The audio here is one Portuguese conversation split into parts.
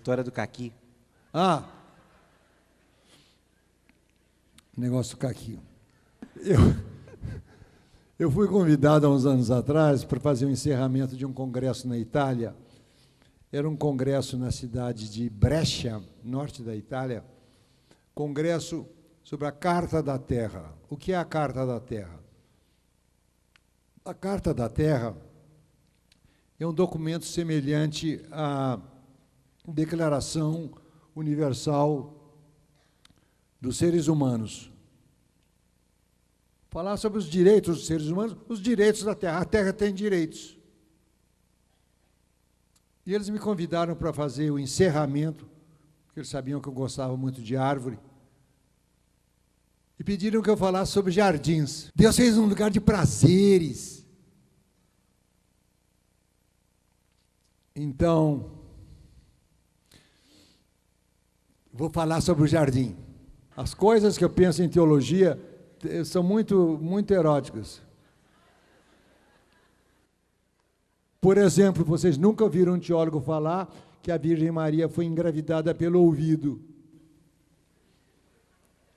história do caqui. Ah, negócio do caqui. Eu fui convidado há uns anos atrás para fazer o encerramento de um congresso na Itália. Era um congresso na cidade de Brescia, norte da Itália, congresso sobre a Carta da Terra. O que é a Carta da Terra? A Carta da Terra é um documento semelhante à Declaração Universal dos Seres Humanos. Falar sobre os direitos dos seres humanos, os direitos da Terra. A Terra tem direitos. E eles me convidaram para fazer o encerramento, porque eles sabiam que eu gostava muito de árvore, e pediram que eu falasse sobre jardins. Deus fez um lugar de prazeres. Então, vou falar sobre o jardim. As coisas que eu penso em teologia são muito eróticas. Por exemplo, vocês nunca ouviram um teólogo falar que a Virgem Maria foi engravidada pelo ouvido.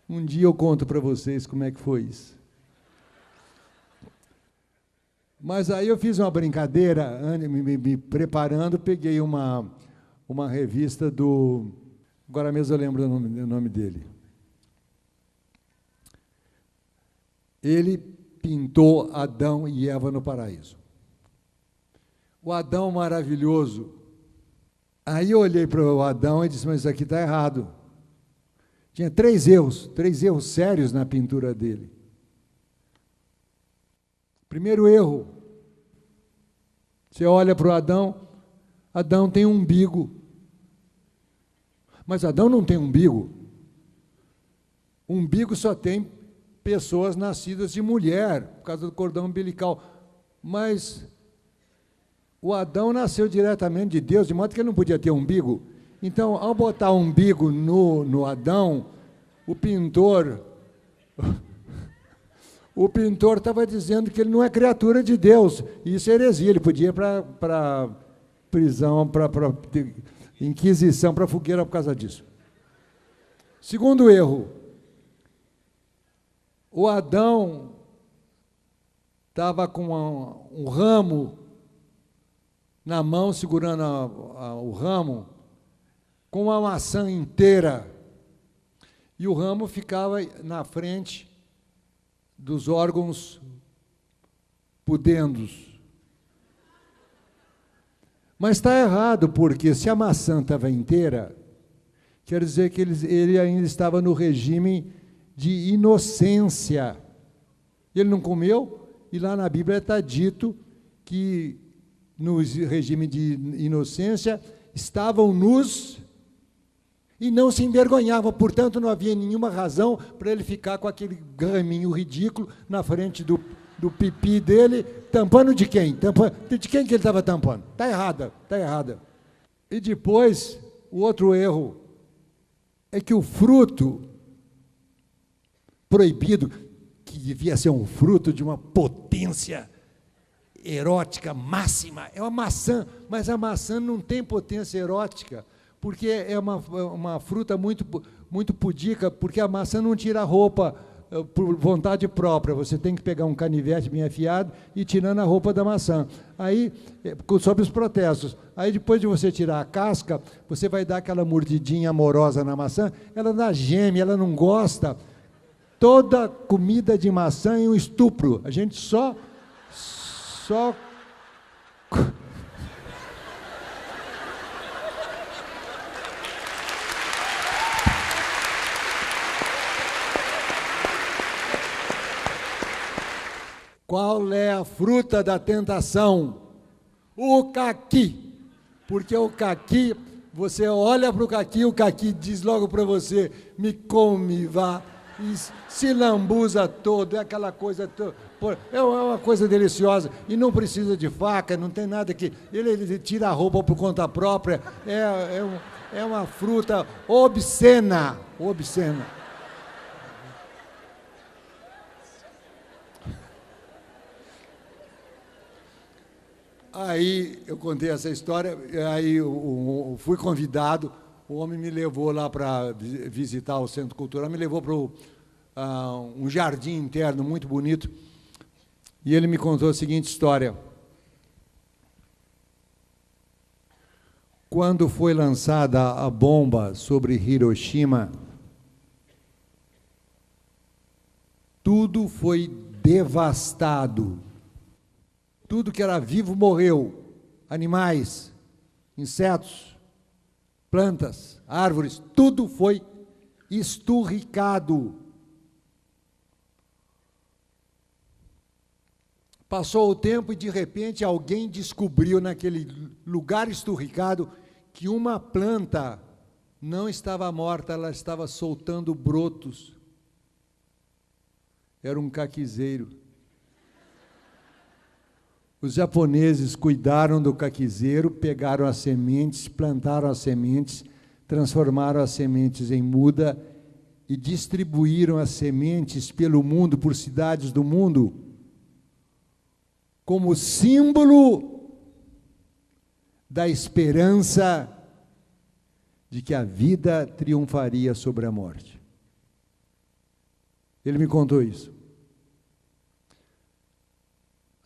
Um dia eu conto para vocês como é que foi isso. Mas aí eu fiz uma brincadeira, me preparando, peguei uma revista do... Agora mesmo eu lembro o nome dele. Ele pintou Adão e Eva no paraíso. O Adão maravilhoso. Aí eu olhei para o Adão e disse, mas isso aqui está errado. Tinha três erros sérios na pintura dele. Primeiro erro, você olha para o Adão, Adão tem um umbigo. Mas Adão não tem umbigo. Umbigo só tem pessoas nascidas de mulher, por causa do cordão umbilical. Mas o Adão nasceu diretamente de Deus, de modo que ele não podia ter umbigo. Então, ao botar umbigo no Adão, o pintor estava dizendo que ele não é criatura de Deus. E isso é heresia, ele podia ir para prisão, para inquisição, para fogueira por causa disso. Segundo erro, o Adão estava com um ramo na mão, segurando o ramo, com uma maçã inteira, e o ramo ficava na frente dos órgãos pudendos. Mas está errado, porque se a maçã estava inteira, quer dizer que ele ainda estava no regime de inocência. Ele não comeu, e lá na Bíblia está dito que no regime de inocência estavam nus e não se envergonhavam, portanto não havia nenhuma razão para ele ficar com aquele raminho ridículo na frente do pipi dele, tampando de quem? De quem que ele estava tampando? Está errada, está errada. E depois, o outro erro é que o fruto proibido, que devia ser um fruto de uma potência erótica máxima, é uma maçã, mas a maçã não tem potência erótica, porque é uma fruta muito pudica, porque a maçã não tira a roupa por vontade própria, você tem que pegar um canivete bem afiado e ir tirando a roupa da maçã. Aí, sob os protestos, aí depois de você tirar a casca, você vai dar aquela mordidinha amorosa na maçã, ela dá geme, ela não gosta. Toda comida de maçã é um estupro, a gente só Qual é a fruta da tentação? O caqui. Porque o caqui, você olha para o caqui diz logo para você, me come, vá, e se lambuza todo, é aquela coisa toda. É uma coisa deliciosa, e não precisa de faca, não tem nada que... Ele tira a roupa por conta própria, é uma fruta obscena, obscena. Aí eu contei essa história, aí eu fui convidado, o homem me levou lá para visitar o Centro Cultural, me levou para um jardim interno muito bonito, e ele me contou a seguinte história. Quando foi lançada a bomba sobre Hiroshima, tudo foi devastado. Tudo que era vivo morreu. Animais, insetos, plantas, árvores, tudo foi esturricado. Passou o tempo e, de repente, alguém descobriu naquele lugar esturricado que uma planta não estava morta, ela estava soltando brotos. Era um caquizeiro. Os japoneses cuidaram do caquizeiro, pegaram as sementes, plantaram as sementes, transformaram as sementes em muda e distribuíram as sementes pelo mundo, por cidades do mundo, como símbolo da esperança de que a vida triunfaria sobre a morte. Ele me contou isso.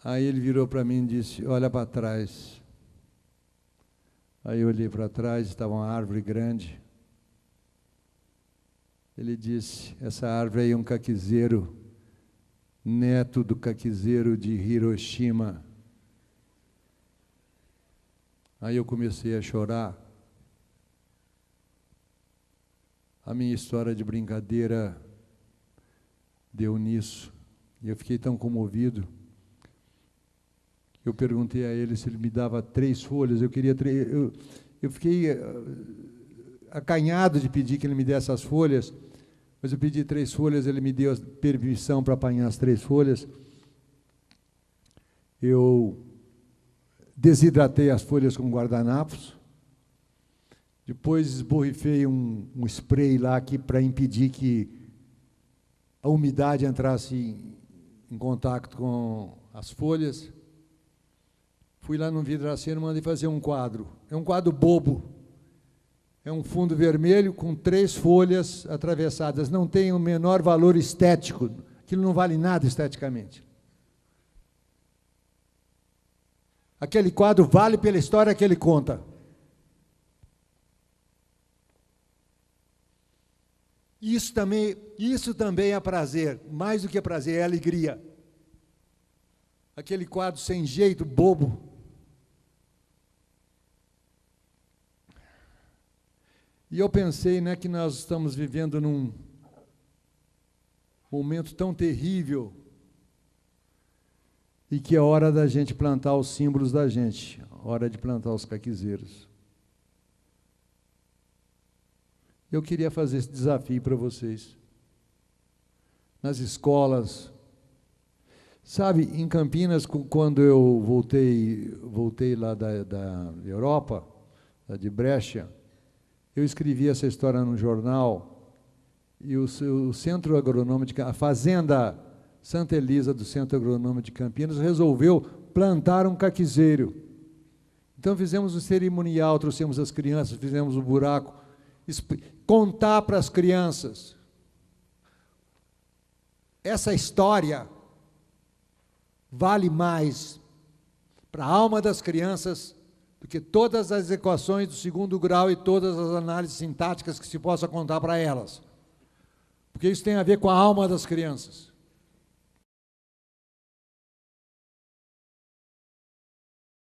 Aí ele virou para mim e disse, olha para trás. Aí eu olhei para trás, estava uma árvore grande. Ele disse, essa árvore aí é um caquizeiro, neto do caquizeiro de Hiroshima. Aí eu comecei a chorar. A minha história de brincadeira deu nisso. E eu fiquei tão comovido. Eu perguntei a ele se ele me dava 3 folhas. Eu fiquei acanhado de pedir que ele me desse as folhas, mas eu pedi 3 folhas, ele me deu a permissão para apanhar as 3 folhas. Eu desidratei as folhas com guardanapos, depois esborrifei um spray lá aqui para impedir que a umidade entrasse em contato com as folhas. Fui lá no vidraceiro e mandei fazer um quadro. É um quadro bobo. É um fundo vermelho com 3 folhas atravessadas. Não tem o menor valor estético. Aquilo não vale nada esteticamente. Aquele quadro vale pela história que ele conta. Isso também é prazer. Mais do que prazer, é alegria. Aquele quadro sem jeito, bobo. E eu pensei, né, que nós estamos vivendo num momento tão terrível e que é hora da gente plantar os símbolos da gente, hora de plantar os caquizeiros. Eu queria fazer esse desafio para vocês. Nas escolas. Sabe, em Campinas, quando eu voltei lá da Europa, de Brecha, eu escrevi essa história no jornal, e o Centro Agronômico, a Fazenda Santa Elisa do Centro Agronômico de Campinas resolveu plantar um caquizeiro. Então fizemos o cerimonial, trouxemos as crianças, fizemos o buraco, contar para as crianças essa história vale mais para a alma das crianças do que todas as equações do 2º grau e todas as análises sintáticas que se possa contar para elas. Porque isso tem a ver com a alma das crianças.